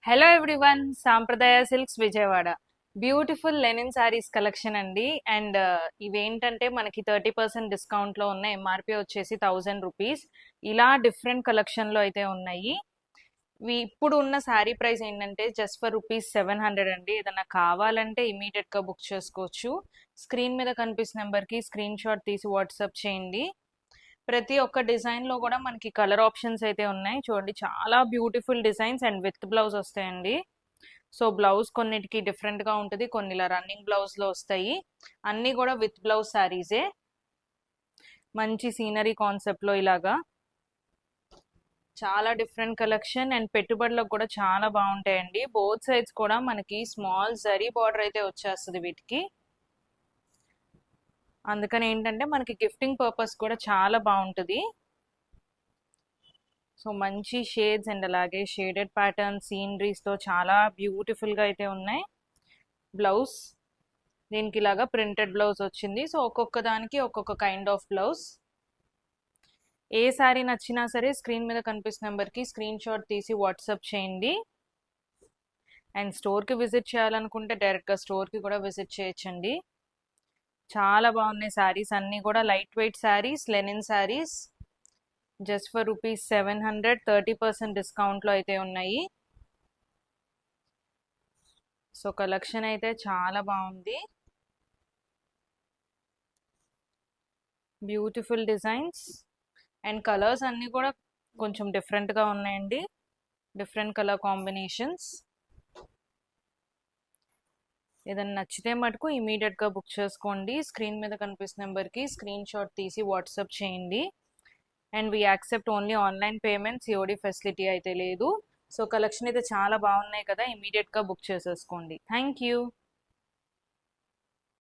Hello everyone, సాంప్రదాయ silks Vijayawada beautiful Lenin saris collection అండి. And ఇవేంటంటే మనకి 30% డిస్కౌంట్లో ఉన్న ఎంఆర్పి వచ్చేసి 1000 రూపీస్. ఇలా డిఫరెంట్ కలెక్షన్లో అయితే ఉన్నాయి. ఇప్పుడు ఉన్న శారీ ప్రైస్ ఏంటంటే జస్ట్ ఫర్ రూపీస్ 700 అండి. ఏదైనా కావాలంటే ఇమీడియట్గా బుక్ చేసుకోవచ్చు. స్క్రీన్ మీద కనిపిస్తున్న నెంబర్కి స్క్రీన్ షాట్ తీసి వాట్సాప్ చేయండి. ప్రతి ఒక్క డిజైన్ లో కూడా మనకి కలర్ ఆప్షన్స్ అయితే ఉన్నాయి. చూడండి, చాలా beautiful designs and with blouse వస్తాయండి. సో బ్లౌజ్ కొన్నిటికి డిఫరెంట్ గా ఉంటుంది, కొన్ని ఇలా రన్నింగ్ బ్లౌజ్ లో వస్తాయి. అన్ని కూడా విత్ బ్లౌజ్ శారీసే. మంచి సీనరీ కాన్సెప్ట్ లో ఇలాగా చాలా డిఫరెంట్ కలెక్షన్ అండ్ పెట్టుబడులకు కూడా చాలా బాగుంటాయండి. బోత్ సైడ్స్ కూడా మనకి స్మాల్ జరీ బార్డర్ అయితే వచ్చేస్తుంది వీటికి. అందుకని ఏంటంటే మనకి గిఫ్టింగ్ పర్పస్ కూడా చాలా బాగుంటుంది. సో మంచి షేడ్స్ అండ్ అలాగే షేడెడ్ ప్యాటర్న్ సీనరీస్తో చాలా బ్యూటిఫుల్గా అయితే ఉన్నాయి. బ్లౌజ్ దీనికి ఇలాగా ప్రింటెడ్ బ్లౌజ్ వచ్చింది. సో ఒక్కొక్క దానికి ఒక్కొక్క కైండ్ ఆఫ్ బ్లౌజ్. ఏ శారీ నచ్చినా సరే స్క్రీన్ మీద కనిపిస్తున్న నెంబర్కి స్క్రీన్ షాట్ తీసి వాట్సాప్ చేయండి. అండ్ స్టోర్కి విజిట్ చేయాలనుకుంటే డైరెక్ట్గా స్టోర్కి కూడా విజిట్ చేయొచ్చండి. చాలా బాగున్నాయి శారీస్ అన్నీ కూడా. Light weight saris, linen saris, just for rupees 700. 30% డిస్కౌంట్లో అయితే ఉన్నాయి. సో కలెక్షన్ అయితే చాలా బాగుంది. బ్యూటిఫుల్ డిజైన్స్ అండ్ కలర్స్ అన్నీ కూడా కొంచెం డిఫరెంట్గా ఉన్నాయండి. Different colour combinations. ఏదైనా నచ్చితే మటుకు ఇమీడియట్గా బుక్ చేసుకోండి. స్క్రీన్ మీద కనిపిస్తున్న నెంబర్కి స్క్రీన్ షాట్ తీసి వాట్సాప్ చేయండి. And we accept only online payment, COD facility అయితే లేదు. సో కలెక్షన్ అయితే చాలా బాగున్నాయి కదా, ఇమీడియట్గా బుక్ చేసేసుకోండి. Thank you.